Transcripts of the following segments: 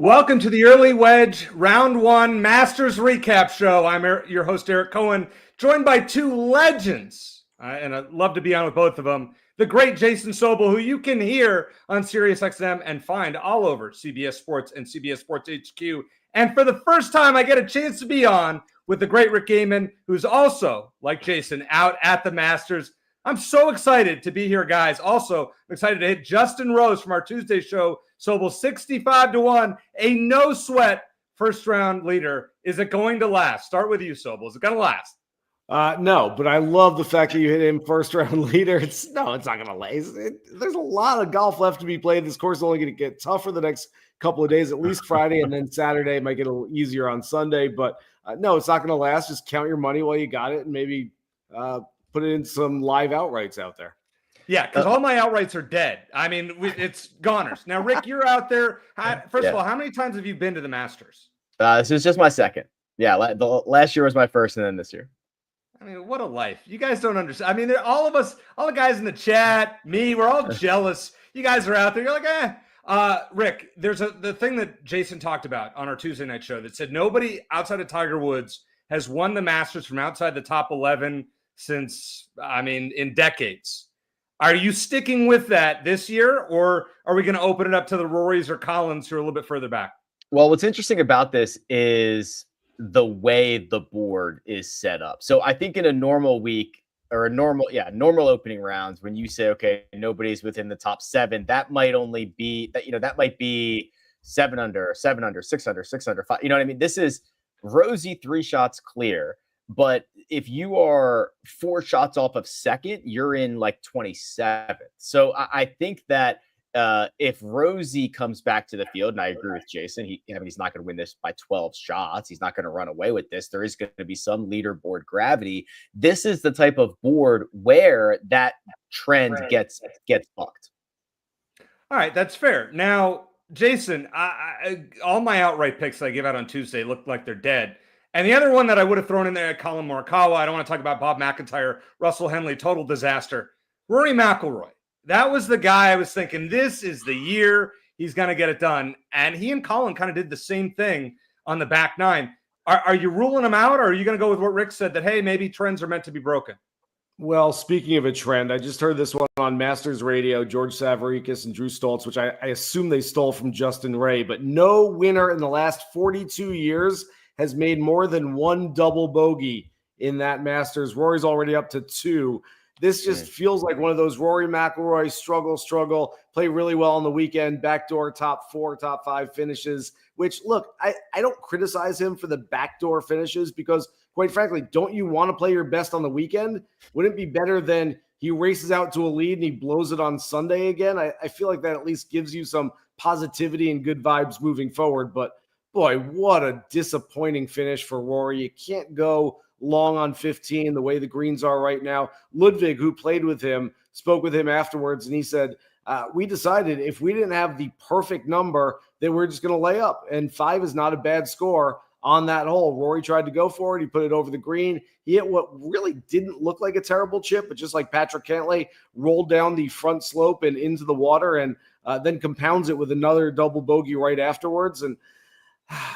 Welcome to the Early Wedge Round 1 Masters Recap Show. I'm your host, Eric Cohen, joined by two legends, and I'd love to be on with both of them. The great Jason Sobel, who you can hear on SiriusXM and find all over CBS Sports and CBS Sports HQ. And for the first time, I get a chance to be on with the great Rick Gehman, who's also, like Jason, out at the Masters. I'm so excited to be here, guys. Also, I'm excited to hit Justin Rose from our Tuesday show. Sobel 65-1, a no sweat first round leader. Is it going to last? Start with you, Sobel. Is it going to last? No, but I love the fact that you hit him first round leader. It's not going to last. There's a lot of golf left to be played. This course is only going to get tougher the next couple of days, at least Friday, and then Saturday might get a little easier on Sunday. But no, it's not going to last. Just count your money while you got it and maybe put it in some live outrights out there. Yeah, because all my outrights are dead. I mean, it's goners. Now, Rick, you're out there. First of all, how many times have you been to the Masters? This is just my second. Yeah, the last year was my first, and then this year. I mean, what a life. You guys don't understand. I mean, all of us, all the guys in the chat, me, we're all jealous. You guys are out there. You're like, Rick, there's the thing that Jason talked about on our Tuesday night show that said nobody outside of Tiger Woods has won the Masters from outside the top 11 since, in decades. Are you sticking with that this year, or are we going to open it up to the Rorys or Collins who are a little bit further back? Well, what's interesting about this is the way the board is set up. So I think in a normal week or normal opening rounds, when you say, okay, nobody's within the top 7, that might only be that might be 7 under, 6 under, 5. You know what I mean? This is rosy 3 shots clear. But if you are 4 shots off of second, you're in like 27th. So I think that if Rosie comes back to the field, and I agree with Jason, he's not going to win this by 12 shots. He's not going to run away with this. There is going to be some leaderboard gravity. This is the type of board where that trend gets bucked. All right, that's fair. Now, Jason, all my outright picks I give out on Tuesday look like they're dead. And the other one that I would have thrown in there, Colin Morikawa, I don't want to talk about Bob McIntyre, Russell Henley, total disaster. Rory McIlroy, that was the guy I was thinking, this is the year he's going to get it done. And he and Colin kind of did the same thing on the back 9. Are you ruling him out, or are you going to go with what Rick said, that, hey, maybe trends are meant to be broken? Well, speaking of a trend, I just heard this one on Masters Radio, George Savaricas and Drew Stoltz, which I assume they stole from Justin Ray, but no winner in the last 42 years has made more than 1 double bogey in that Masters. Rory's already up to 2. This just feels like one of those Rory McIlroy struggle, play really well on the weekend, backdoor top 4, top 5 finishes, which, look, I don't criticize him for the backdoor finishes because, quite frankly, don't you want to play your best on the weekend? Wouldn't it be better than he races out to a lead and he blows it on Sunday again? I feel like that at least gives you some positivity and good vibes moving forward, but boy, what a disappointing finish for Rory. You can't go long on 15 the way the greens are right now. Ludwig, who played with him, spoke with him afterwards, and he said, we decided if we didn't have the perfect number, then we're just going to lay up. And 5 is not a bad score on that hole. Rory tried to go for it. He put it over the green. He hit what really didn't look like a terrible chip, but just like Patrick Cantlay, rolled down the front slope and into the water, and then compounds it with another double bogey right afterwards. And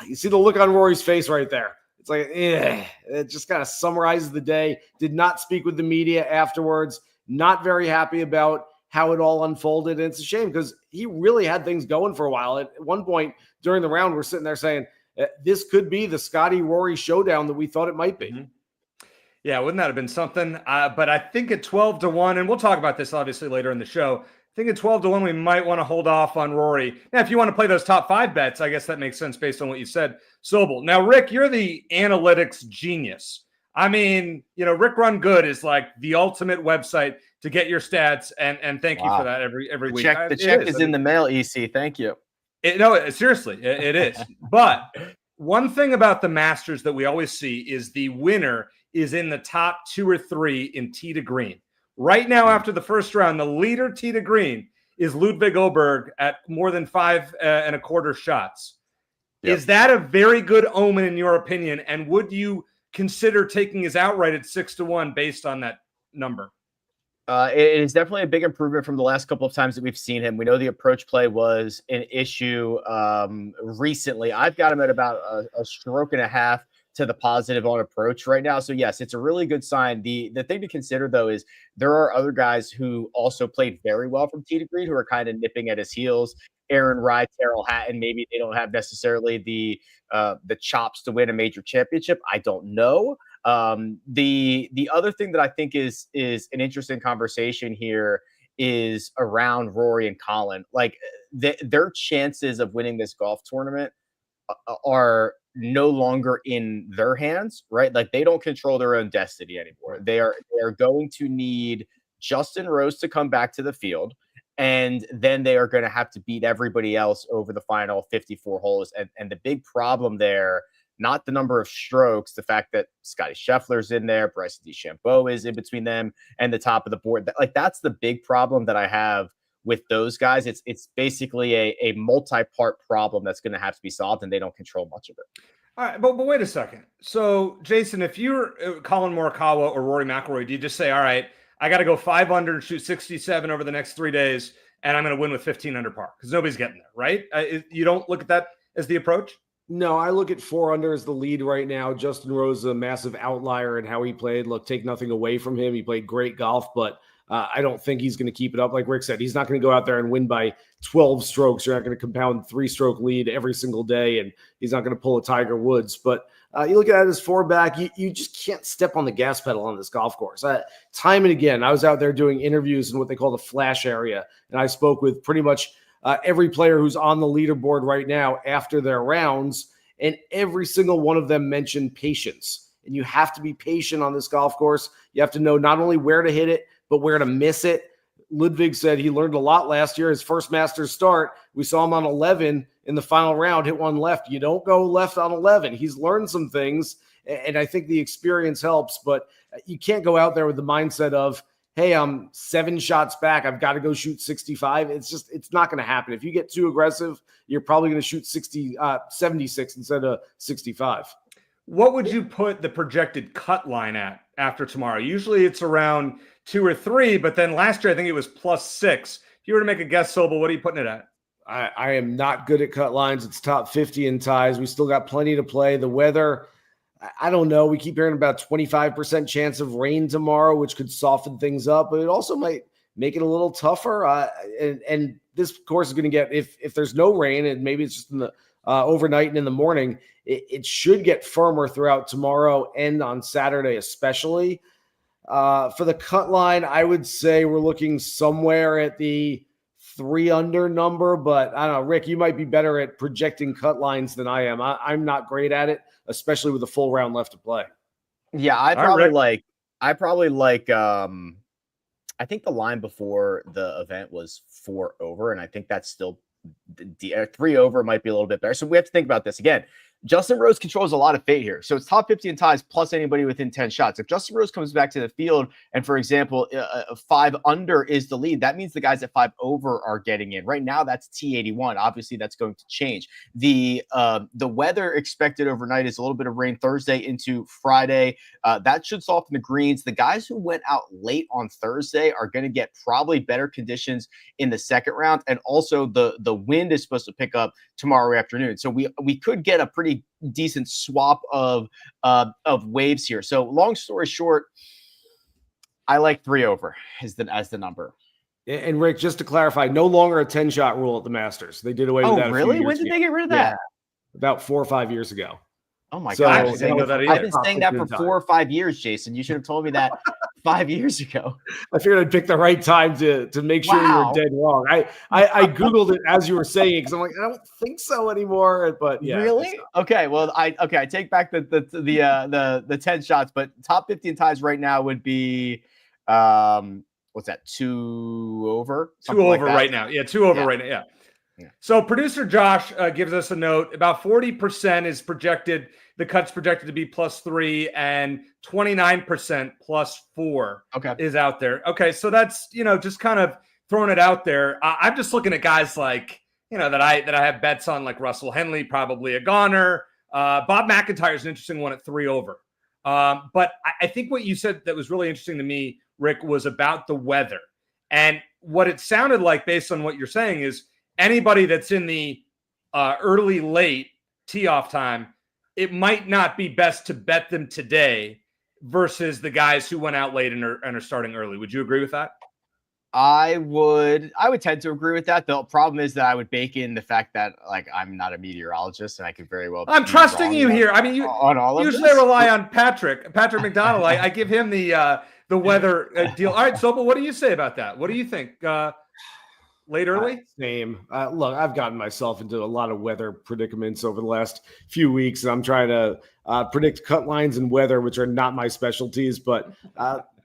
you see the look on Rory's face right there. It's like, it just kind of summarizes the day. Did not speak with the media afterwards. Not very happy about how it all unfolded. And it's a shame because he really had things going for a while. At one point during the round, we're sitting there saying, this could be the Scottie Rory showdown that we thought it might be. Mm-hmm. Yeah, wouldn't that have been something? But I think at 12-1, and we'll talk about this obviously later in the show, I think at 12-1, we might want to hold off on Rory. Now, if you want to play those top 5 bets, I guess that makes sense based on what you said, Sobel. Now, Rick, you're the analytics genius. I mean, Rick Run Good is like the ultimate website to get your stats, and thank you for that every week. The check is in the mail, EC. Thank you. Seriously, it is. But one thing about the Masters that we always see is the winner is in the top 2 or 3 in tee to green. Right now, after the first round, the leader tee to green is Ludwig Oberg at more than 5.25 shots. Yep. Is that a very good omen in your opinion? And would you consider taking his outright at 6-1 based on that number? It is definitely a big improvement from the last couple of times that we've seen him. We know the approach play was an issue recently. I've got him at about a stroke and a half to the positive on approach right now. So yes, it's a really good sign. The thing to consider though is there are other guys who also played very well from tee to green who are kind of nipping at his heels. Aaron Rai, Tyrrell Hatton, maybe they don't have necessarily the chops to win a major championship. I don't know. The other thing that I think is an interesting conversation here is around Rory and Colin. Like their chances of winning this golf tournament are no longer in their hands, right? Like they don't control their own destiny anymore. They are going to need Justin Rose to come back to the field, and then they are going to have to beat everybody else over the final 54 holes. And the big problem there, not the number of strokes, the fact that Scottie Scheffler's in there, Bryson DeChambeau is in between them and the top of the board. Like that's the big problem that I have with those guys. It's basically a multi-part problem that's going to have to be solved, and they don't control much of it. All right, but wait a second. So, Jason, if you're Colin Morikawa or Rory McIlroy, do you just say, all right, I got to go 5 under and shoot 67 over the next 3 days, and I'm going to win with 15 under par? Because nobody's getting there, right? You don't look at that as the approach? No, I look at 4 under as the lead right now. Justin Rose is a massive outlier in how he played. Look, take nothing away from him. He played great golf, but I don't think he's going to keep it up. Like Rick said, he's not going to go out there and win by 12 strokes. You're not going to compound 3-stroke lead every single day, and he's not going to pull a Tiger Woods. But you look at his 4 back, you just can't step on the gas pedal on this golf course. Time and again, I was out there doing interviews in what they call the flash area, and I spoke with pretty much every player who's on the leaderboard right now after their rounds, and every single one of them mentioned patience. And you have to be patient on this golf course. You have to know not only where to hit it, but where to miss it. Ludwig said he learned a lot last year. His first Masters start, we saw him on 11 in the final round, hit one left. You don't go left on 11. He's learned some things, and I think the experience helps, but you can't go out there with the mindset of, hey, I'm 7 shots back, I've got to go shoot 65. It's not going to happen. If you get too aggressive, you're probably going to shoot 76 instead of 65. What would you put the projected cut line at after tomorrow? Usually it's around 2 or 3, but then last year I think it was +6. If you were to make a guess, Sobel, what are you putting it at? I am not good at cut lines. It's top 50 in ties. We still got plenty to play. The weather, I don't know. We keep hearing about 25% chance of rain tomorrow, which could soften things up, but it also might make it a little tougher. And this course is going to get, if there's no rain, and maybe it's just in the overnight and in the morning, it should get firmer throughout tomorrow and on Saturday especially. For the cut line, I would say we're looking somewhere at the 3 under number, but I don't know, Rick, you might be better at projecting cut lines than I am. I'm not great at it, especially with a full round left to play. Yeah, I think the line before the event was 4 over, and I think that's still 3 over might be a little bit better. So we have to think about this again. Justin Rose controls a lot of fate here. So it's top 50 in ties plus anybody within 10 shots. If Justin Rose comes back to the field and, for example, 5 under is the lead, that means the guys at 5 over are getting in. Right now, that's T81. Obviously, that's going to change. The weather expected overnight is a little bit of rain Thursday into Friday. That should soften the greens. The guys who went out late on Thursday are going to get probably better conditions in the second round. And also, the wind is supposed to pick up tomorrow afternoon. So we could get a pretty decent swap of waves here. So long story short, I like 3 over as the number. And Rick, just to clarify, no longer a 10-shot rule at the Masters. They did away with that. Really? When did they get rid of that? Yeah, about 4 or 5 years ago. Oh my God! I've been saying that for 4 or 5 years, Jason. You should have told me that 5 years ago. I figured I'd pick the right time to make sure you were dead wrong. I Googled it as you were saying it because I'm like, I don't think so anymore. But yeah, really? Okay. Well, I take back the 10 shots, but top 50 in ties right now would be what's that? 2 over? 2 over right now. Yeah, 2 over right now. Yeah. Yeah. So producer Josh gives us a note. About 40% is projected. The cut's projected to be +3, and 29% +4 is out there. Okay, so that's just kind of throwing it out there. I'm just looking at guys like that I have bets on, like Russell Henley, probably a goner. Bob McIntyre is an interesting one at 3 over. But I think what you said that was really interesting to me Rick, was about the weather. And what it sounded like, based on what you're saying, is anybody that's in the early, late tee-off time, it might not be best to bet them today versus the guys who went out late and are starting early. Would you agree with that? I would tend to agree with that. The problem is that I would bake in the fact that, like, I'm not a meteorologist and I could very well. I'm trusting you here. I mean, you on all of usually this. rely on Patrick McDonald. I give him the weather deal. All right, Sobel, what do you say about that? What do you think? Late early? Same. Look, I've gotten myself into a lot of weather predicaments over the last few weeks, and I'm trying to predict cut lines and weather, which are not my specialties. But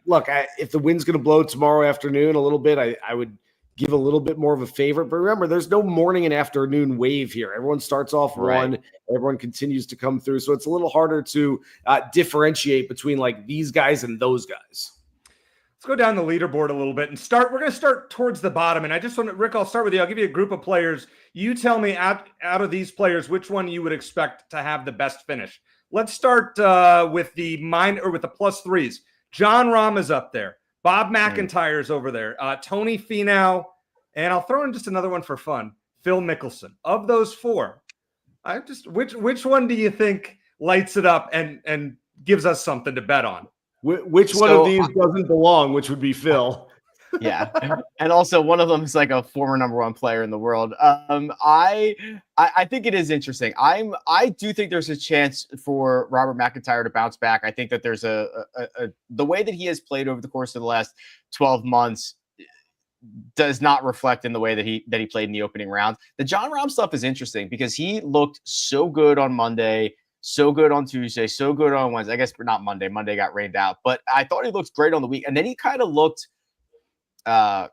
look, if the wind's going to blow tomorrow afternoon a little bit, I would give a little bit more of a favorite. But remember, there's no morning and afternoon wave here. Everyone starts off one. Everyone continues to come through. So it's a little harder to differentiate between like these guys and those guys. Let's go down the leaderboard a little bit and start. We're going to start towards the bottom. And I just want to, Rick, I'll start with you. I'll give you a group of players. You tell me out of these players, which one you would expect to have the best finish. Let's start with the plus threes. Jon Rahm is up there. Bob McIntyre's over there. Tony Finau. And I'll throw in just another one for fun. Phil Mickelson. Of those four, which one do you think lights it up and gives us something to bet on? Which one of these doesn't belong? Which would be Phil? Yeah, and also one of them is like a former number one player in the world. I think it is interesting. I do think there's a chance for Robert McIntyre to bounce back. I think that there's the way that he has played over the course of the last 12 months does not reflect in the way that he played in the opening round. The Jon Rahm stuff is interesting because he looked so good on Monday. So good on Tuesday, so good on Wednesday. I guess not Monday. Monday got rained out. But I thought he looked great on the week. And then he kind of looked, I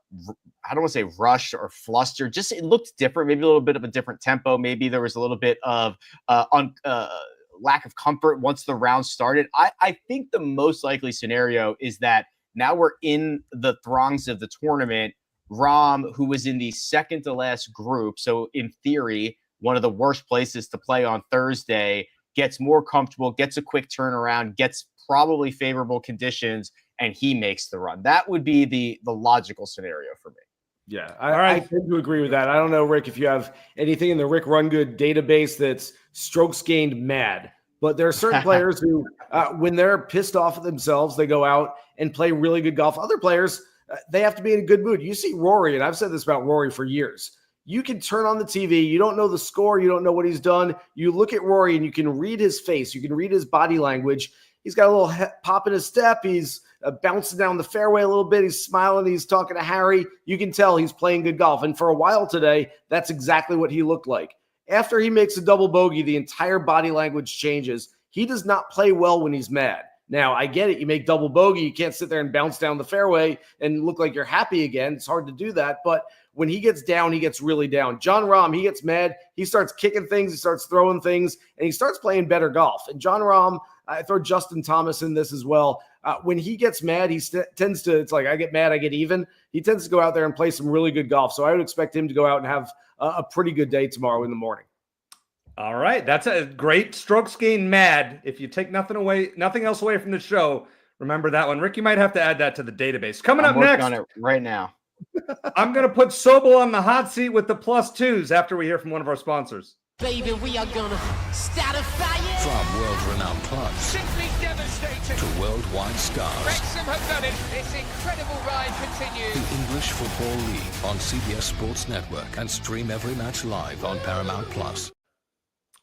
don't want to say rushed or flustered. Just it looked different, maybe a little bit of a different tempo. Maybe there was a little bit of lack of comfort once the round started. I think the most likely scenario is that now we're in the throngs of the tournament. Rahm, who was in the second to last group, so in theory, one of the worst places to play on Thursday, gets more comfortable, gets a quick turnaround, gets probably favorable conditions, and he makes the run. That would be the logical scenario for me. Yeah, I tend to agree with that. I don't know, Rick, if you have anything in the Rick Rungood database that's strokes gained mad, but there are certain players who, when they're pissed off at themselves, they go out and play really good golf. Other players, they have to be in a good mood. You see Rory, and I've said this about Rory for years. You can turn on the TV. You don't know the score. You don't know what he's done. You look at Rory and you can read his face. You can read his body language. He's got a little pop in his step. He's bouncing down the fairway a little bit. He's smiling. He's talking to Harry. You can tell he's playing good golf. And for a while today, that's exactly what he looked like. After he makes a double bogey, the entire body language changes. He does not play well when he's mad. Now, I get it. You make double bogey. You can't sit there and bounce down the fairway and look like you're happy again. It's hard to do that. But when he gets down, he gets really down. Jon Rahm, he gets mad. He starts kicking things. He starts throwing things, and he starts playing better golf. And Jon Rahm, I throw Justin Thomas in this as well. When he gets mad, he tends to, it's like I get mad, I get even. He tends to go out there and play some really good golf. So I would expect him to go out and have a pretty good day tomorrow in the morning. All right. That's a great strokes gained mad. If you take nothing else away from the show, remember that one. Rick, you might have to add that to the database. Coming up next. I'm working on it right now. I'm going to put Sobel on the hot seat with the plus twos after we hear from one of our sponsors. Baby, we are going to start a fire. From world-renowned clubs simply devastating to worldwide stars. Wrexham have done it. This incredible ride continues. The English Football League on CBS Sports Network and stream every match live on Paramount+.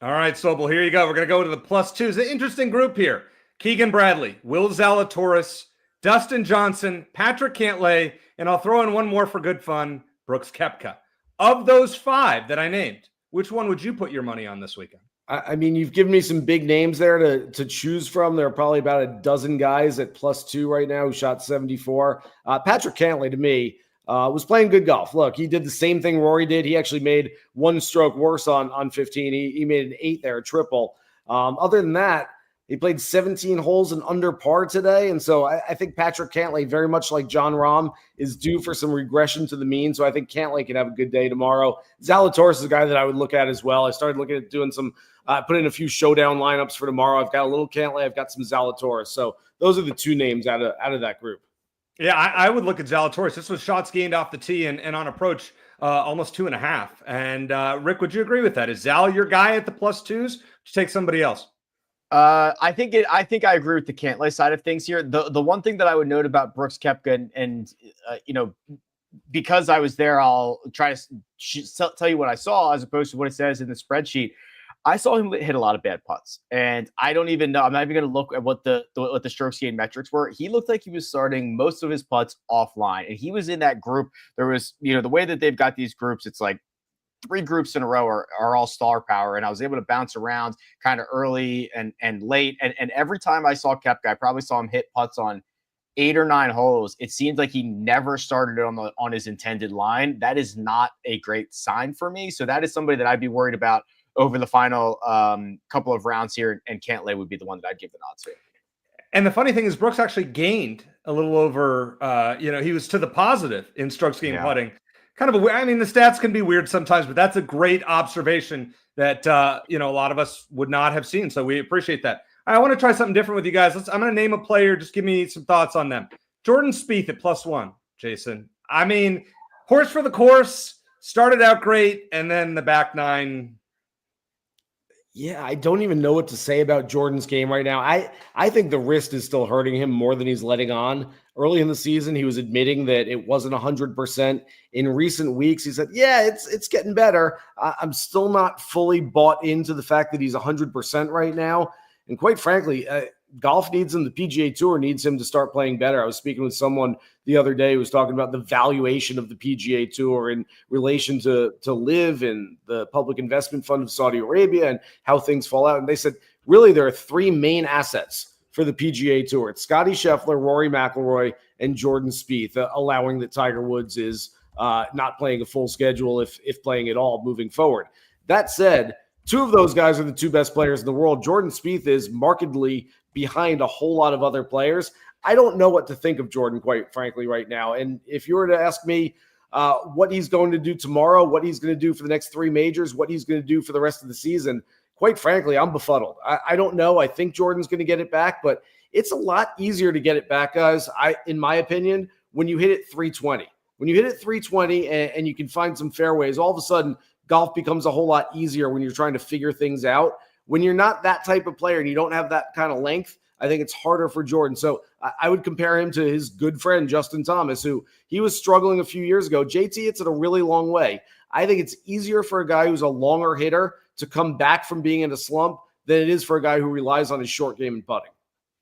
All right, Sobel, here you go. We're going to go to the plus twos. An interesting group here. Keegan Bradley, Will Zalatoris, Dustin Johnson, Patrick Cantlay, and I'll throw in one more for good fun, Brooks Koepka. Of those five that I named, which one would you put your money on this weekend? I mean, you've given me some big names there to choose from. There are probably about a dozen guys at +2 right now who shot 74. Patrick Cantlay, to me, was playing good golf. Look, he did the same thing Rory did. He actually made one stroke worse on 15. He made an 8 there, a triple. Other than that, he played 17 holes and under par today. And so I think Patrick Cantlay, very much like Jon Rahm, is due for some regression to the mean. So I think Cantlay can have a good day tomorrow. Zalatoris is a guy that I would look at as well. I started looking at doing some, put in a few showdown lineups for tomorrow. I've got a little Cantlay. I've got some Zalatoris. So those are the two names out of that group. Yeah, I would look at Zalatoris. This was shots gained off the tee and on approach, almost 2.5. And Rick, would you agree with that? Is Zal your guy at the plus twos? To take somebody else? I think I agree with the Cantlay side of things here. The one thing that I would note about Brooks Koepka and because I was there, I'll try to tell you what I saw as opposed to what it says in the spreadsheet. I saw him hit a lot of bad putts, and I don't even know. I'm not even going to look at what the strokes gained metrics were. He looked like he was starting most of his putts offline, and he was in that group. There was, the way that they've got these groups, it's like 3 groups in a row are all star power, and I was able to bounce around kind of early and late. And every time I saw Koepka, I probably saw him hit putts on 8 or 9 holes. It seemed like he never started it on his intended line. That is not a great sign for me. So that is somebody that I'd be worried about over the final couple of rounds here, and Cantlay would be the one that I'd give the nod to. And the funny thing is, Brooks actually gained a little over. He was to the positive in strokes gained putting. Kind of the stats can be weird sometimes, but that's a great observation that a lot of us would not have seen. So we appreciate that. I want to try something different with you guys. I'm going to name a player. Just give me some thoughts on them. Jordan Spieth at +1. Jason. Horse for the course. Started out great, and then the back 9. Yeah, I don't even know what to say about Jordan's game right now. I think the wrist is still hurting him more than he's letting on. Early in the season, he was admitting that it wasn't 100%. In recent weeks, he said, yeah, it's getting better. I'm still not fully bought into the fact that he's 100% right now. And quite frankly, golf needs him. The PGA Tour needs him to start playing better. I was speaking with someone the other day who was talking about the valuation of the PGA Tour in relation to LIV and the Public Investment Fund of Saudi Arabia and how things fall out. And they said, really, there are 3 main assets for the PGA Tour. It's Scottie Scheffler, Rory McIlroy, and Jordan Spieth, allowing that Tiger Woods is not playing a full schedule, if playing at all, moving forward. That said, 2 of those guys are the 2 best players in the world. Jordan Spieth is markedly behind a whole lot of other players. I don't know what to think of Jordan, quite frankly, right now. And if you were to ask me what he's going to do tomorrow, what he's going to do for the next 3 majors, what he's going to do for the rest of the season, quite frankly, I'm befuddled. I don't know. I think Jordan's going to get it back, but it's a lot easier to get it back, guys, in my opinion, when you hit it 320. When you hit it 320 and you can find some fairways, all of a sudden, golf becomes a whole lot easier when you're trying to figure things out. When you're not that type of player and you don't have that kind of length, I think it's harder for Jordan. So I would compare him to his good friend, Justin Thomas, who he was struggling a few years ago. JT hits it a really long way. I think it's easier for a guy who's a longer hitter to come back from being in a slump than it is for a guy who relies on his short game and putting.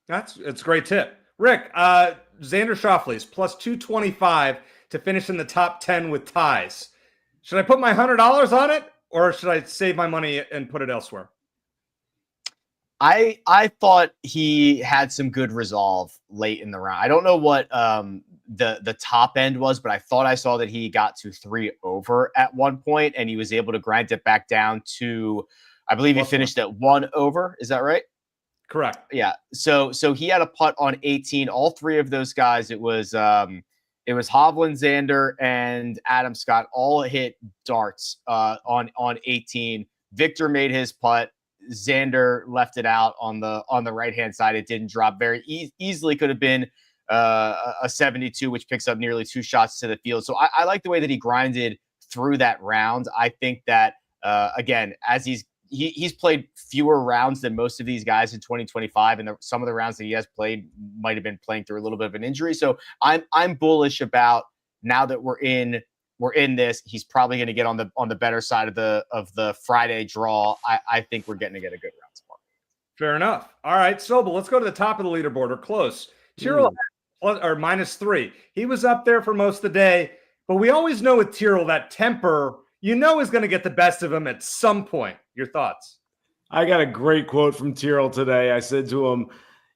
It's a great tip. Rick, Xander Schauffele's +225 to finish in the top 10 with ties. Should I put my $100 on it, or should I save my money and put it elsewhere? I thought he had some good resolve late in the round. I don't know what the top end was, but I thought I saw that he got to 3 over at one point, and he was able to grind it back down to, I believe he finished at 1 over. Is that right? Correct. Yeah. So he had a putt on 18. All 3 of those guys, it was Hovland, Xander, and Adam Scott all hit darts on 18. Viktor made his putt. Xander left it out on the right-hand side. It didn't drop very easily. Could have been a 72, which picks up nearly 2 shots to the field. So I like the way that he grinded through that round. I think that, again, as he's played fewer rounds than most of these guys in 2025, and some of the rounds that he has played might have been playing through a little bit of an injury. So I'm bullish about, now that we're in this, he's probably going to get on the better side of the Friday draw. I think we're getting to get a good round tomorrow. Fair enough. All right, Sobel, let's go to the top of the leaderboard. We're close. Tyrrell or -3. He was up there for most of the day, but we always know with Tyrrell that temper, is going to get the best of him at some point. Your thoughts? I got a great quote from Tyrrell today. I said to him,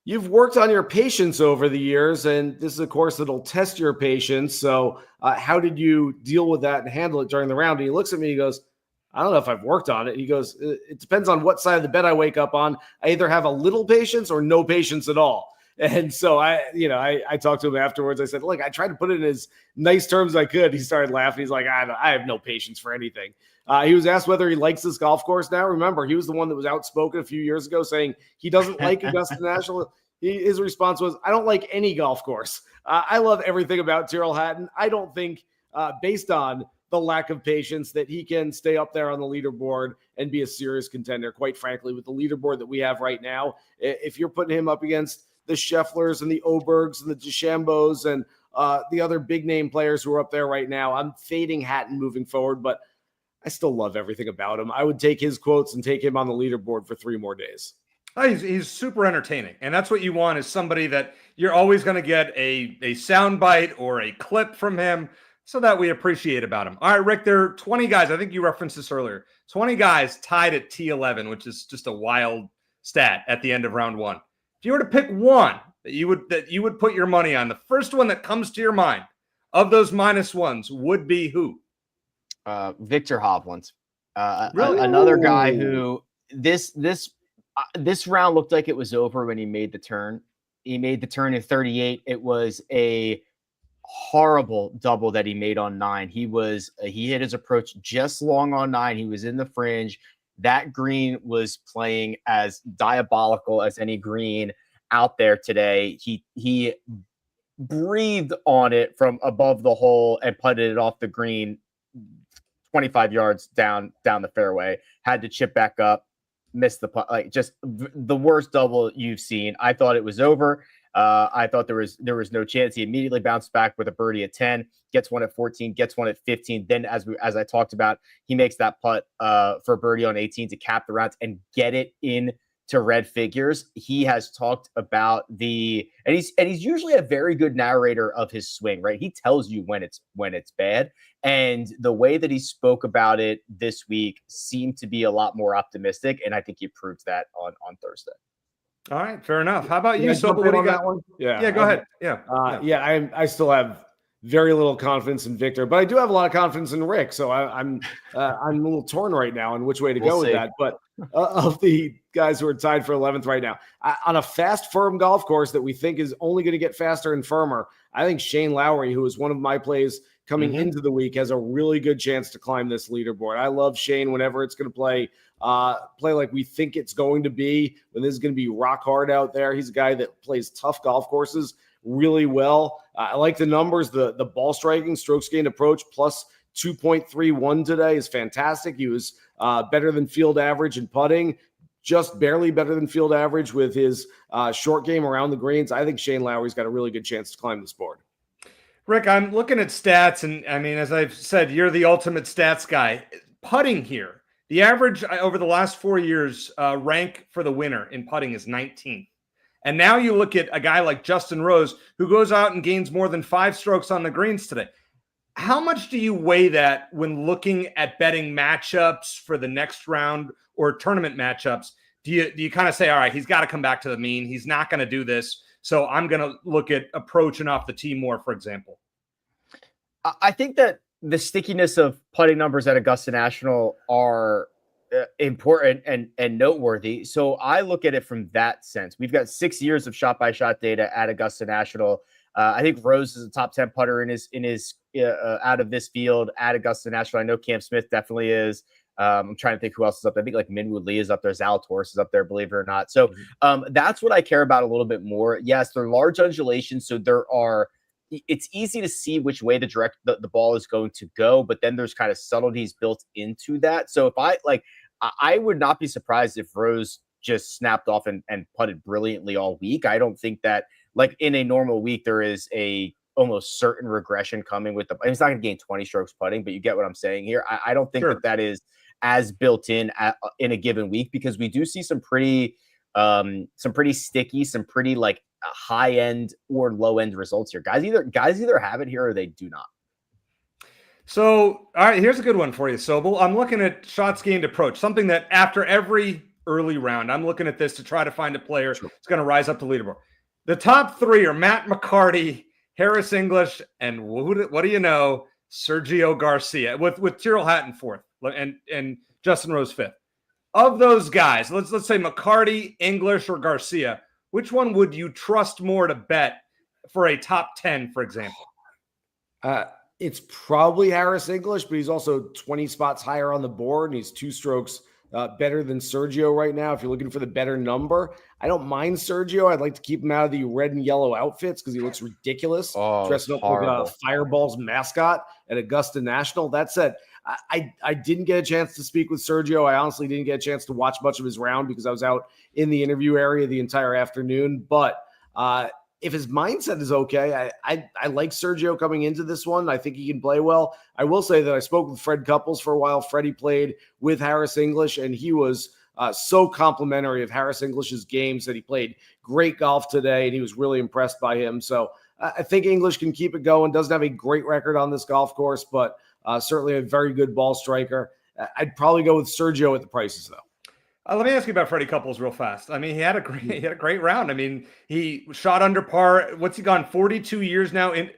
"You've worked on your patience over the years, and this is a course that'll test your patience. So how did you deal with that and handle it during the round?" And he looks at me, he goes, "I don't know if I've worked on it." He goes, "It depends on what side of the bed I wake up on. I either have a little patience or no patience at all." And so I talked to him afterwards. I said, "Look, I tried to put it in as nice terms as I could." He started laughing. He's like, I have no patience for anything. He was asked whether he likes this golf course now. Remember, he was the one that was outspoken a few years ago saying he doesn't like Augusta National. his response was, I don't like any golf course. I love everything about Tyrrell Hatton. I don't think, based on the lack of patience, that he can stay up there on the leaderboard and be a serious contender. Quite frankly, with the leaderboard that we have right now, if you're putting him up against the Schefflers and the Obergs and the DeChambos and the other big name players who are up there right now, I'm fading Hatton moving forward, but I still love everything about him. I would take his quotes and take him on the leaderboard for 3 more days. Oh, he's super entertaining. And that's what you want, is somebody that you're always going to get a soundbite or a clip from him, so that we appreciate about him. All right, Rick, there are 20 guys. I think you referenced this earlier. 20 guys tied at T11, which is just a wild stat at the end of round 1. If you were to pick one that you would put your money on, the first one that comes to your mind of those minus ones would be who? Viktor Hovland. Really? Another guy who this round looked like it was over when he made the turn. He made the turn in 38. It was a horrible double that he made on 9. He hit his approach just long on 9. He was in the fringe. That green was playing as diabolical as any green out there today. He breathed on it from above the hole and putted it off the green 25 yards down the fairway. Had to chip back up, missed the putt. Like, just the worst double you've seen. I thought it was over. I thought there was no chance. He immediately bounced back with a birdie at 10, gets one at 14, gets one at 15. Then, as I talked about, he makes that putt for birdie on 18 to cap the rounds and get it in to red figures. He has talked about and he's usually a very good narrator of his swing, right? He tells you when it's bad. And the way that he spoke about it this week seemed to be a lot more optimistic. And I think he proved that on Thursday. All right, fair enough. How about you, Sobel? What do you got? That one? Yeah, go ahead. Yeah. I still have very little confidence in Viktor, but I do have a lot of confidence in Rick. So I'm a little torn right now on which way to go with that. But of the guys who are tied for 11th right now, on a fast, firm golf course that we think is only going to get faster and firmer, I think Shane Lowry, who is one of my plays coming into the week, has a really good chance to climb this leaderboard. I love Shane whenever it's going to play like we think it's going to be, when this is going to be rock hard out there. He's a guy that plays tough golf courses really well. I like the numbers. The ball striking, strokes gained approach plus 2.31 today is fantastic. He was better than field average in putting, just barely better than field average with his short game around the greens. I think Shane Lowry's got a really good chance to climb this board. Rick, I'm looking at stats, and I mean, as I've said, you're the ultimate stats guy. Putting here, the average over the last 4 years rank for the winner in putting is 19th. And now you look at a guy like Justin Rose, who goes out and gains more than 5 strokes on the greens today. How much do you weigh that when looking at betting matchups for the next round or tournament matchups? Do you kind of say, all right, he's got to come back to the mean. He's not going to do this, so I'm going to look at approaching off the tee more, for example? I think that the stickiness of putting numbers at Augusta National are important and noteworthy. So I look at it from that sense. We've got 6 years of shot-by-shot data at Augusta National. I think Rose is a top 10 putter in his out of this field at Augusta National. I know Cam Smith definitely is. I'm trying to think who else is up there. I think like Minwoo Lee is up there. Zalatoris is up there, believe it or not. So that's what I care about a little bit more. Yes, they're large undulations, so it's easy to see which way the ball is going to go, but then there's kind of subtleties built into that. So if I would not be surprised if Rose just snapped off and putted brilliantly all week. I don't think that, like, in a normal week, there is a almost certain regression coming with he's not going to gain 20 strokes putting, but you get what I'm saying here. I don't think that is as built in a given week, because we do see some pretty sticky, some pretty like high end or low end results here. Guys either have it here or they do not. So, all right, here's a good one for you, Sobel. I'm looking at shots gained approach, something that after every early round, I'm looking at this to try to find a player that's going to rise up the leaderboard. The top 3 are Matt McCarty, Harris English, and what do you know, Sergio Garcia, with Tyrrell Hatton 4th and Justin Rose 5th. Of those guys, let's say McCarty, English, or Garcia, which one would you trust more to bet for a top 10, for example? It's probably Harris English, but he's also 20 spots higher on the board, and he's 2 strokes better than Sergio right now. If you're looking for the better number, I don't mind Sergio. I'd like to keep him out of the red and yellow outfits because he looks ridiculous, dressing up like a Fireballs mascot at Augusta National. That said, I didn't get a chance to speak with Sergio. I honestly didn't get a chance to watch much of his round because I was out in the interview area the entire afternoon. But if his mindset is okay, I like Sergio coming into this one. I think he can play well. I will say that I spoke with Fred Couples for a while. Freddie played with Harris English, and he was so complimentary of Harris English's games that he played great golf today, and he was really impressed by him. So I think English can keep it going. Doesn't have a great record on this golf course, but certainly a very good ball striker. I'd probably go with Sergio at the prices, though. Let me ask you about Freddie Couples real fast. I mean, he had a great round. I mean, he shot under par. What's he gone 42 years now in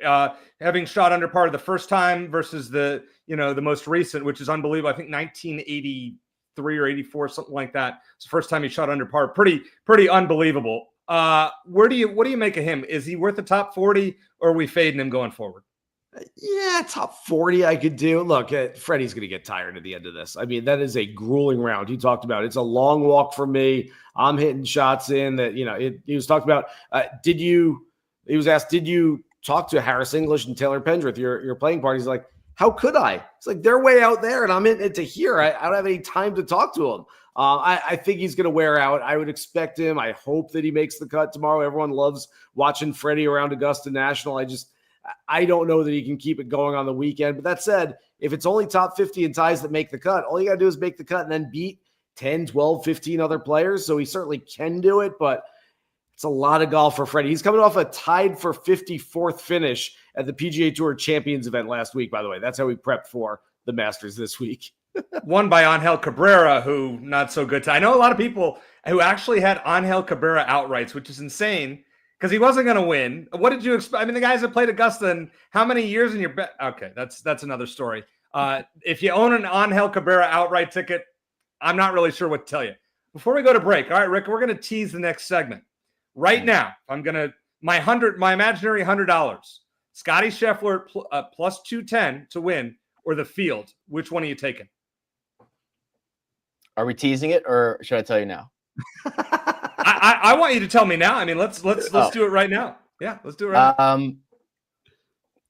having shot under par the first time versus the most recent, which is unbelievable. I think 1983 or 84, something like that. It's the first time he shot under par. Pretty unbelievable. What do you make of him? Is he worth the top 40, or are we fading him going forward? Yeah, top 40 I could do. Look, Freddie's going to get tired at the end of this. I mean, that is a grueling round. He talked about it's a long walk for me. I'm hitting shots in that, he was talking about, he was asked, did you talk to Harris English and Taylor Pendrith, your playing partner? He's like, how could I? It's like, they're way out there and I'm in it to here. I don't have any time to talk to him. I think he's going to wear out. I would expect him. I hope that he makes the cut tomorrow. Everyone loves watching Freddie around Augusta National. I don't know that he can keep it going on the weekend. But that said, if it's only top 50 and ties that make the cut, all you got to do is make the cut and then beat 10, 12, 15 other players. So he certainly can do it, but it's a lot of golf for Freddie. He's coming off a tied for 54th finish at the PGA Tour Champions event last week, by the way. That's how we prepped for the Masters this week. Won by Angel Cabrera, who not so good. I know a lot of people who actually had Angel Cabrera outrights, which is insane. Because he wasn't going to win. What did you expect? I mean, the guys that played Augusta, and how many years in your bet? Okay, that's another story. If you own an Angel Cabrera outright ticket, I'm not really sure what to tell you. Before we go to break, all right, Rick, we're going to tease the next segment. Right now, I'm going to my imaginary $100. Scottie Scheffler plus 210 to win, or the field. Which one are you taking? Are we teasing it, or should I tell you now? I want you to tell me now. I mean, let's do it right now. Yeah, let's do it right now.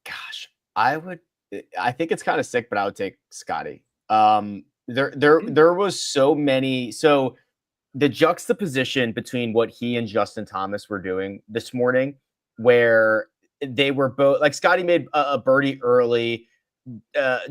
Gosh, I think it's kind of sick, but I would take Scottie. There was so many. So the juxtaposition between what he and Justin Thomas were doing this morning, where they were both like Scottie made a birdie early.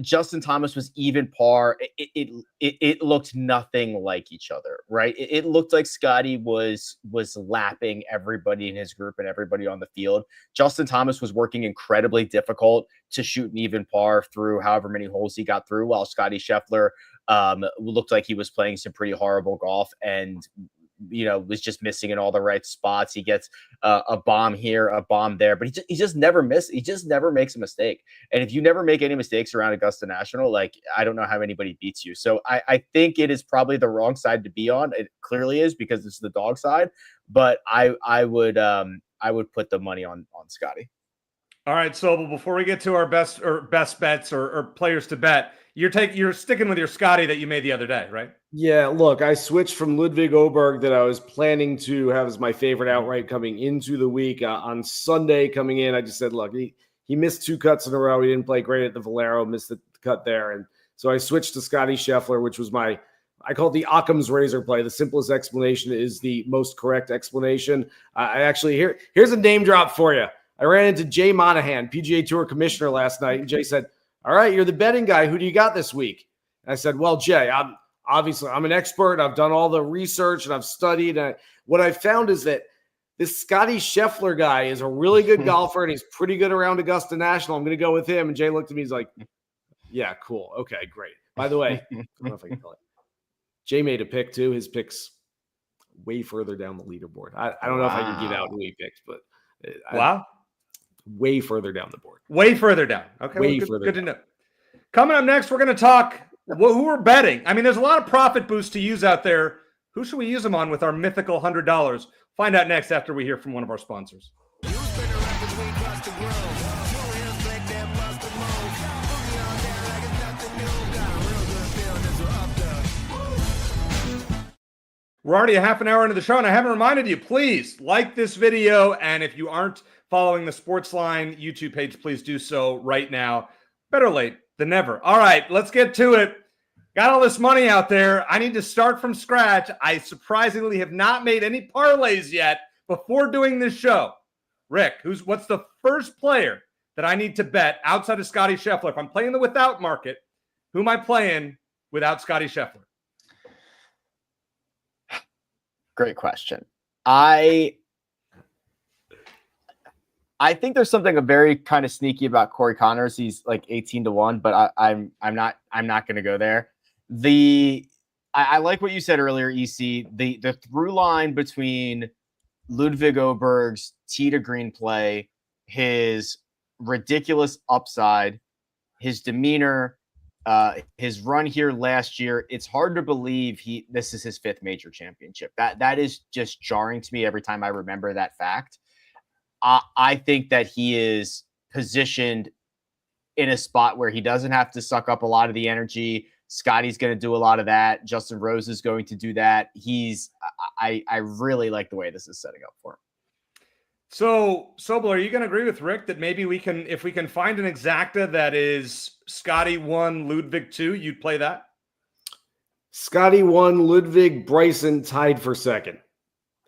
Justin Thomas was even par. It looked nothing like each other, right? It looked like Scottie was lapping everybody in his group and everybody on the field. Justin Thomas was working incredibly difficult to shoot an even par through however many holes he got through, while Scottie Scheffler looked like he was playing some pretty horrible golf and was just missing in all the right spots. He gets a bomb here, a bomb there, but he just never misses. He just never makes a mistake. And if you never make any mistakes around Augusta National, like, I don't know how anybody beats you. So I think it is probably the wrong side to be on. It clearly is, because it's the dog side, but I would put the money on Scottie. All right, Sobel, before we get to our best bets or players to bet, you're sticking with your Scottie that you made the other day, right? Yeah, look, I switched from Ludwig Åberg that I was planning to have as my favorite outright coming into the week. On Sunday coming in, I just said, look, he missed 2 cuts in a row. He didn't play great at the Valero, missed the cut there. And so I switched to Scottie Scheffler, which was I call it the Occam's razor play. The simplest explanation is the most correct explanation. I actually, here's a name drop for you. I ran into Jay Monahan, PGA Tour commissioner, last night, and Jay said, all right, you're the betting guy. Who do you got this week? And I said, well, Jay, I'm an expert. I've done all the research and I've studied. What I found is that this Scottie Scheffler guy is a really good golfer and he's pretty good around Augusta National. I'm going to go with him. And Jay looked at me. He's like, yeah, cool. Okay, great. By the way, I don't know if I can tell it. Jay made a pick too. His pick's way further down the leaderboard. I don't know if I can give out who he picked, but way further down the board. Way further down. Okay, good to know. Coming up next, we're going to talk who we're betting. I mean, there's a lot of profit boosts to use out there. Who should we use them on with our mythical $100? Find out next after we hear from one of our sponsors. We're already a half an hour into the show, and I haven't reminded you, please like this video. And if you aren't following the SportsLine YouTube page, please do so right now. Better late than never. All right, let's get to it. Got all this money out there. I need to start from scratch. I surprisingly have not made any parlays yet before doing this show. Rick, what's the first player that I need to bet outside of Scottie Scheffler? If I'm playing the without market, who am I playing without Scottie Scheffler? Great question. I think there's something very kind of sneaky about Corey Connors. He's like 18-1, but I'm not going to go there. I like what you said earlier, EC. The through line between Ludwig Oberg's tee to green play, his ridiculous upside, his demeanor, his run here last year, it's hard to believe this is his 5th major championship. That is just jarring to me every time I remember that fact. I think that he is positioned in a spot where he doesn't have to suck up a lot of the energy. Scottie's going to do a lot of that. Justin Rose is going to do that. I really like the way this is setting up for him. So, Sobel, are you going to agree with Rick that maybe if we can find an exacta that is Scottie 1, Ludwig 2, you'd play that? Scottie 1, Ludwig, Bryson tied for second.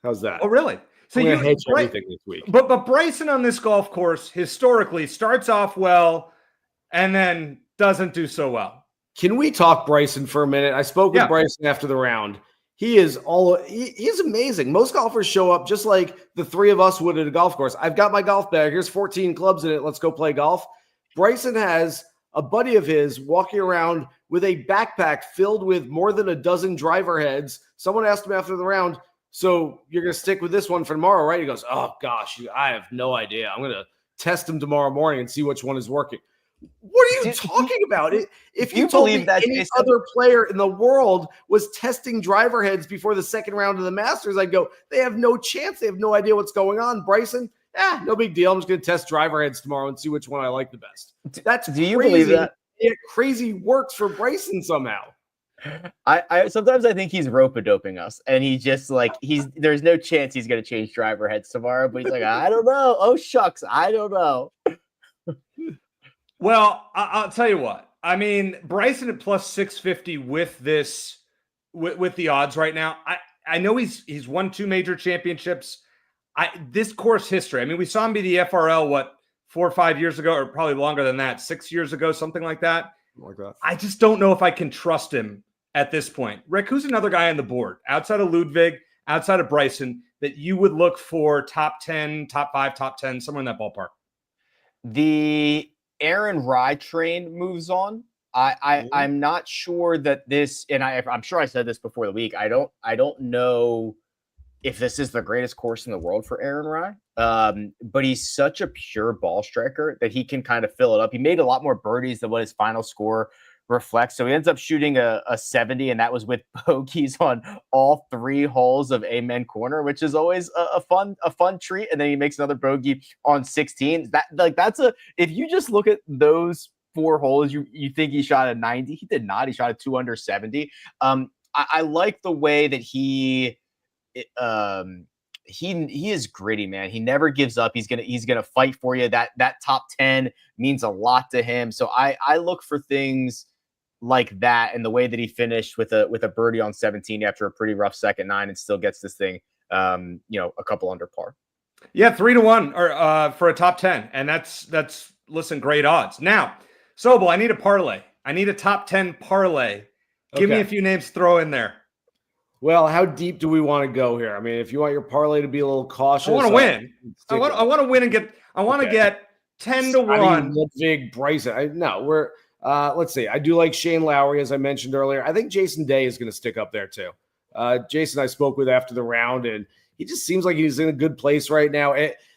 How's that? Oh, really? So you hedge everything this week. But Bryson on this golf course historically starts off well and then doesn't do so well. Can we talk Bryson for a minute? I spoke with Bryson after the round. He's amazing. Most golfers show up just like the three of us would at a golf course. I've got my golf bag. Here's 14 clubs in it. Let's go play golf. Bryson has a buddy of his walking around with a backpack filled with more than a dozen driver heads. Someone asked him after the round, so you're going to stick with this one for tomorrow, right? He goes, oh, gosh, I have no idea. I'm going to test them tomorrow morning and see which one is working. What are you talking about? If you told me that any other player in the world was testing driver heads before the second round of the Masters, I'd go, they have no chance. They have no idea what's going on. Bryson, no big deal. I'm just going to test driver heads tomorrow and see which one I like the best. That's Do you crazy. believe that? It crazy works for Bryson somehow. I sometimes I think he's rope-a-doping us, and he just there's no chance he's going to change driver heads tomorrow, but he's like, I don't know. Oh, shucks. I don't know. Well, I'll tell you what. I mean, Bryson at plus 650 with the odds right now. I know he's won 2 major championships. This course history. I mean, we saw him be the FRL 4 or 5 years ago, or probably longer than that, 6 years ago, something like that. I just don't know if I can trust him at this point. Rick, who's another guy on the board outside of Ludwig, outside of Bryson, that you would look for top 10, top 5, top 10, somewhere in that ballpark? The Aaron Rye train moves on. I'm not sure that this, and I'm sure I said this before the week. I don't know if this is the greatest course in the world for Aaron Rye. But he's such a pure ball striker that he can kind of fill it up. He made a lot more birdies than what his final score reflects. So he ends up shooting a 70, and that was with bogeys on all 3 holes of Amen Corner, which is always a fun treat. And then he makes another bogey on 16. If you just look at those 4 holes, you think he shot a 90. He did not. He shot a 2 under 70. I like the way that he is gritty, man. He never gives up. He's gonna fight for you. That top 10 means a lot to him. So I look for things like that, and the way that he finished with a birdie on 17 after a pretty rough second 9 and still gets this thing a couple under par. Yeah, 3-1 or for a top 10, and that's great odds. Now, Sobel, I need a parlay. I need a top 10 parlay. Give me a few names to throw in there. Well, how deep do we want to go here? I mean, if you want your parlay to be a little cautious, I want to win. I want to win and get. I want to get 10-1. Ludwig, Bryson. Let's see. I do like Shane Lowry, as I mentioned earlier. I think Jason Day is going to stick up there too. Jason, I spoke with after the round, and he just seems like he's in a good place right now.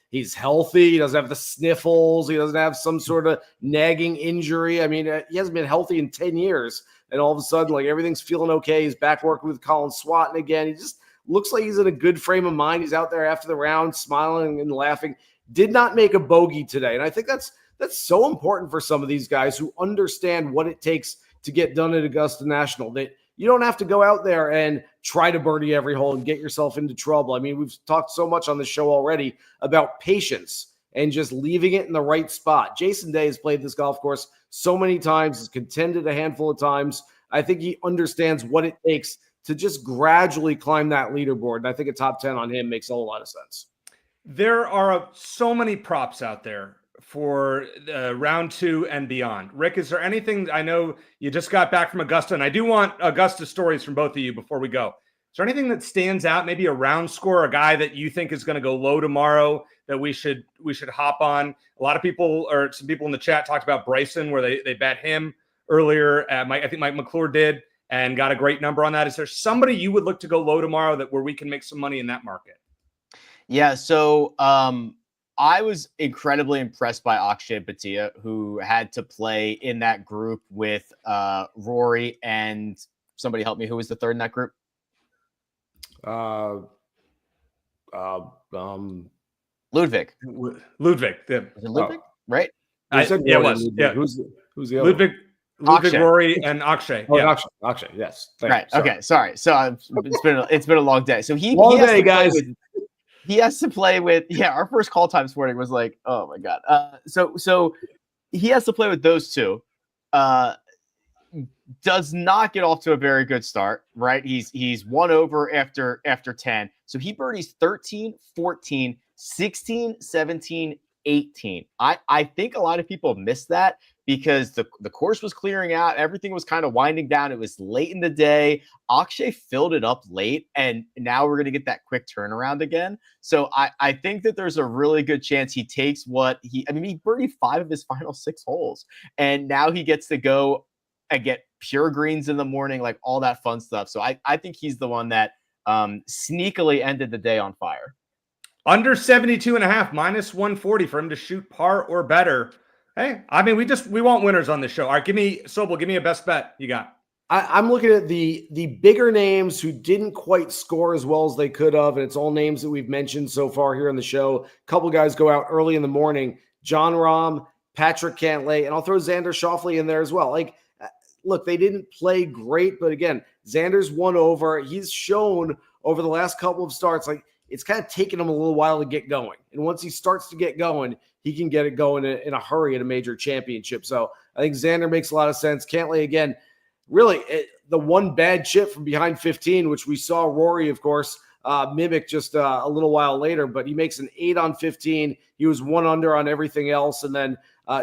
He's healthy. He doesn't have the sniffles. He doesn't have some sort of nagging injury. I mean, he hasn't been healthy in 10 years. And all of a sudden, everything's feeling okay. He's back working with Colin Swatton again. He just looks like he's in a good frame of mind. He's out there after the round, smiling and laughing. Did not make a bogey today. And I think that's so important for some of these guys who understand what it takes to get done at Augusta National. That You don't have to go out there and try to birdie every hole and get yourself into trouble. I mean, we've talked so much on the show already about patience and just leaving it in the right spot. Jason Day has played this golf course so many times, has contended a handful of times. I think he understands what it takes to just gradually climb that leaderboard. And I think a top 10 on him makes a whole lot of sense. There are so many props out there for round 2 and beyond. Rick, is there anything? I know you just got back from Augusta, and I do want Augusta stories from both of you before we go. Is there anything that stands out? Maybe a round score, a guy that you think is going to go low tomorrow that we should hop on? A lot of people, or some people in the chat, talked about Bryson, where they bet him earlier. I think Mike McClure did, and got a great number on that. Is there somebody you would look to go low tomorrow where we can make some money in that market? Yeah, so I was incredibly impressed by Akshay Bhatia, who had to play in that group with Rory and somebody help me. Who was the third in that group? Ludwig. Ludwig. Yeah. Was it Ludwig? Right? It was. Ludwig. Yeah. Who's the other Ludwig, Rory, and Akshay. Oh, yeah. Akshay. Yes. Right. Okay. Sorry. So it's been a long day. So he long has day, guys. He has to play with. Yeah. Our first call time this morning was like, oh my god. So he has to play with those two. Does not get off to a very good start, right? He's 1 over after 10. So he birdies 13, 14, 16, 17, 18. I think a lot of people missed that because the course was clearing out. Everything was kind of winding down. It was late in the day. Akshay filled it up late, and now we're going to get that quick turnaround again. So I think that there's a really good chance he takes he birdied 5 of his final 6 holes, and now he gets to go and get pure greens in the morning, like all that fun stuff. So I think he's the one that sneakily ended the day on fire. Under 72.5, minus 140 for him to shoot par or better. Hey, I mean, we want winners on this show. All right, give me a best bet you got. I'm looking at the bigger names who didn't quite score as well as they could have, and it's all names that we've mentioned so far here on the show. A couple guys go out early in the morning. John Rahm, Patrick Cantlay, and I'll throw Xander Schauffele in there as well. Like, look, they didn't play great, but again, Xander's 1 over. He's shown over the last couple of starts, like, it's kind of taken him a little while to get going. And once he starts to get going, he can get it going in a hurry at a major championship. So I think Xander makes a lot of sense. Cantlay, again, really the one bad chip from behind 15, which we saw Rory, of course, mimic just a little while later, but he makes an 8 on 15. He was 1 under on everything else. And then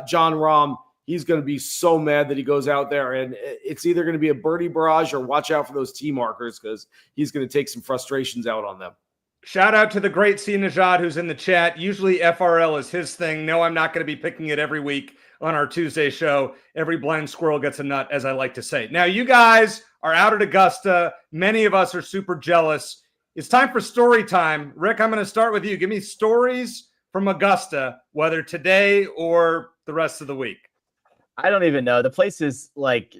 John Rahm, he's going to be so mad that he goes out there, and it's either going to be a birdie barrage or watch out for those tee markers because he's going to take some frustrations out on them. Shout out to the great C. Najad who's in the chat. Usually FRL is his thing. No, I'm not going to be picking it every week on our Tuesday show. Every blind squirrel gets a nut, as I like to say. Now, you guys are out at Augusta. Many of us are super jealous. It's time for story time. Rick, I'm going to start with you. Give me stories from Augusta, whether today or the rest of the week. I don't even know. The place is like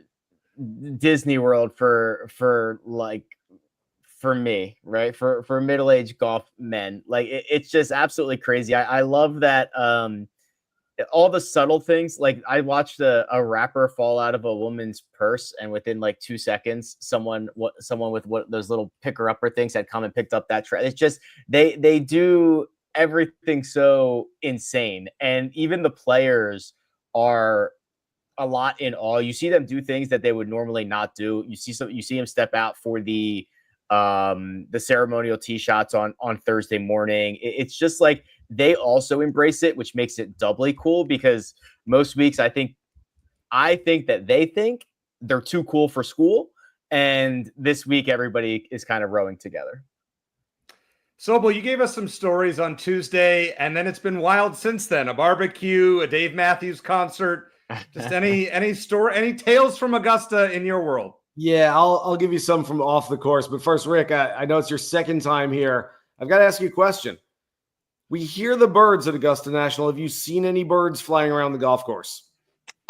Disney World for me, right? For middle-aged golf men. Like it's just absolutely crazy. I love that all the subtle things. Like I watched a wrapper fall out of a woman's purse, and within like 2 seconds, someone with those little picker-upper things had come and picked up that trash. It's just they do everything so insane, and even the players are a lot in awe. You see them do things that they would normally not do. You see them step out for the ceremonial tee shots on Thursday morning. It's just like they also embrace it, which makes it doubly cool because most weeks I think that they think they're too cool for school, and this week everybody is kind of rowing together. Sobel, you gave us some stories on Tuesday, and then it's been wild since then. A barbecue, a Dave Matthews concert. Just any story, any tales from Augusta in your world? Yeah, I'll give you some from off the course. But first, Rick, I know it's your second time here. I've got to ask you a question. We hear the birds at Augusta National. Have you seen any birds flying around the golf course?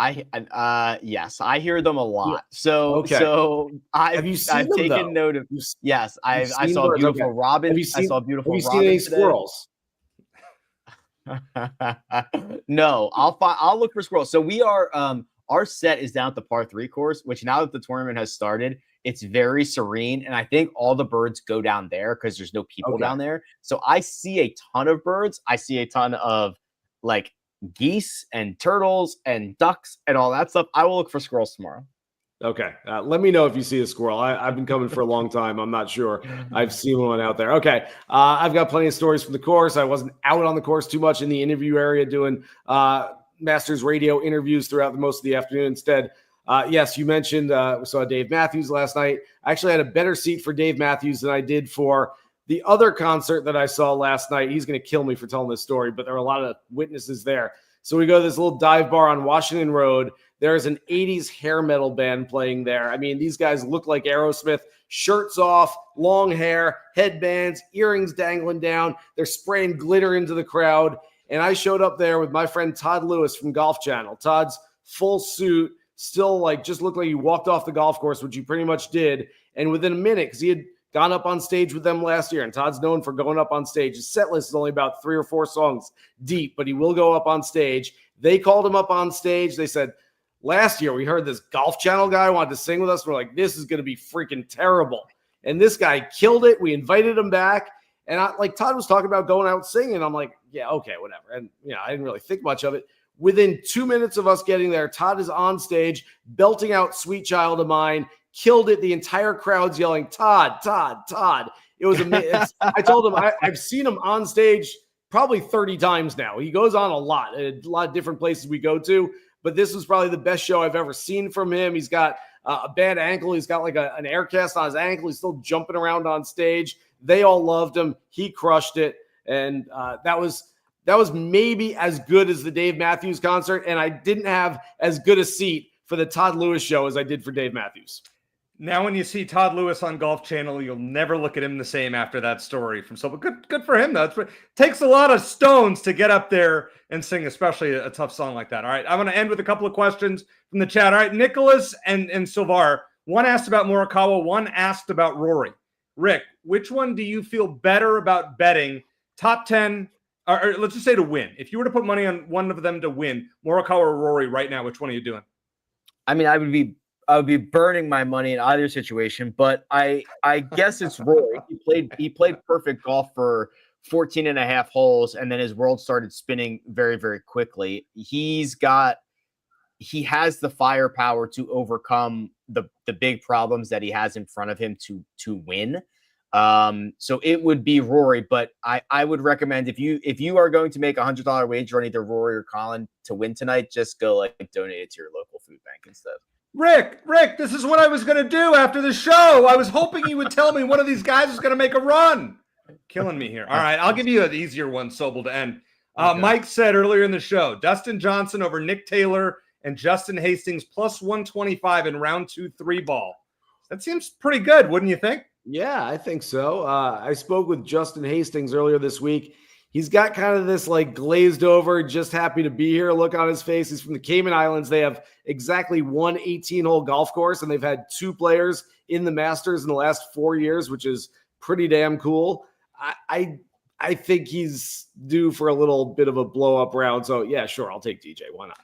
Yes, I hear them a lot. Yeah. So I've taken note of. Yes, I saw a beautiful robin. I saw a beautiful robin. Have you seen any squirrels? No, I'll look for squirrels. So we are our set is down at the par 3 course, which now that the tournament has started It's very serene. And I think all the birds go down there because there's no people down there. So I see a ton of birds. I see a ton of like geese and turtles and ducks and all that stuff. I will look for squirrels tomorrow. Okay. Let me know if you see a squirrel. I've been coming for a long time. I'm not sure I've seen one out there. Okay. I've got plenty of stories from the course. I wasn't out on the course too much in the interview area doing Masters radio interviews throughout most of the afternoon. Instead, yes, you mentioned we saw Dave Matthews last night. I actually had a better seat for Dave Matthews than I did for the other concert that I saw last night. He's going to kill me for telling this story, but there were a lot of witnesses there. So we go to this little dive bar on Washington Road. There's an 80s hair metal band playing there. I mean, these guys look like Aerosmith, shirts off, long hair, headbands, earrings dangling down. They're spraying glitter into the crowd. And I showed up there with my friend Todd Lewis from Golf Channel. Todd's full suit, still like just looked like he walked off the golf course, which he pretty much did. And within a minute, because he had gone up on stage with them last year, and Todd's known for going up on stage. His set list is only about 3 or 4 songs deep, but he will go up on stage. They called him up on stage. They said, last year we heard this Golf Channel guy wanted to sing with us. We're like, this is going to be freaking terrible. And this guy killed it. We invited him back. And Todd was talking about going out singing. I'm like, yeah, okay, whatever. And, I didn't really think much of it. Within 2 minutes of us getting there, Todd is on stage belting out Sweet Child of Mine. Killed it. The entire crowd's yelling, Todd, Todd, Todd. It was amazing. I told him I've seen him on stage probably 30 times now. He goes on a lot of different places we go to, but this was probably the best show I've ever seen from him. He's got a bad ankle. He's got like an air cast on his ankle. He's still jumping around on stage. They all loved him. He crushed it. And that was maybe as good as the Dave Matthews concert. And I didn't have as good a seat for the Todd Lewis show as I did for Dave Matthews. Now, when you see Todd Lewis on Golf Channel, you'll never look at him the same after that story from Sobel. Good for him, though. It takes a lot of stones to get up there and sing, especially a tough song like that. All right, I'm going to end with a couple of questions from the chat. All right, Nicholas and Silvar, one asked about Morikawa, one asked about Rory. Rick, which one do you feel better about betting top 10, or let's just say to win? If you were to put money on one of them to win, Morikawa or Rory right now, which one are you doing? I mean, I would be burning my money in either situation, but I guess it's Rory. He played perfect golf for 14 and a half holes, and then his world started spinning very, very quickly. He has the firepower to overcome the big problems that he has in front of him to win. So it would be Rory, but I would recommend if you are going to make $100 wager on either Rory or Colin to win tonight, just go donate it to your local food bank instead. Rick, this is what I was going to do after the show. I was hoping you would tell me one of these guys was going to make a run. Killing me here. All right, I'll give you an easier one, Sobel, to end. Okay. Mike said earlier in the show, Dustin Johnson over Nick Taylor and Justin Hastings plus 125 in round 2 3-ball. That seems pretty good, wouldn't you think? Yeah, I think so. I spoke with Justin Hastings earlier this week. He's got kind of this glazed over, just happy to be here look on his face. He's from the Cayman Islands. They have exactly one 18-hole golf course, and they've had 2 players in the Masters in the last 4 years, which is pretty damn cool. I think he's due for a little bit of a blow-up round. So, yeah, sure, I'll take DJ. Why not?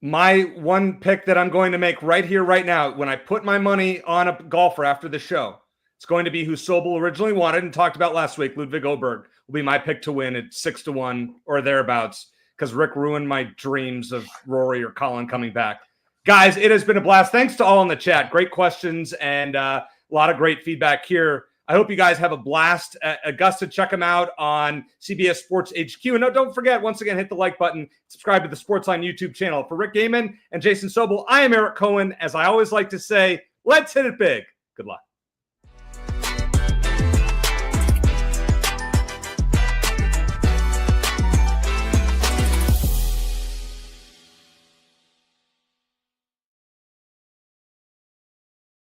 My one pick that I'm going to make right here, right now, when I put my money on a golfer after the show, it's going to be who Sobel originally wanted and talked about last week. Ludwig Oberg will be my pick to win at 6-1 or thereabouts because Rick ruined my dreams of Rory or Colin coming back. Guys, it has been a blast. Thanks to all in the chat. Great questions and a lot of great feedback here. I hope you guys have a blast at Augusta. Check them out on CBS Sports HQ. And don't forget, once again, hit the like button. Subscribe to the SportsLine YouTube channel. For Rick Gehman and Jason Sobel, I am Eric Cohen. As I always like to say, let's hit it big. Good luck.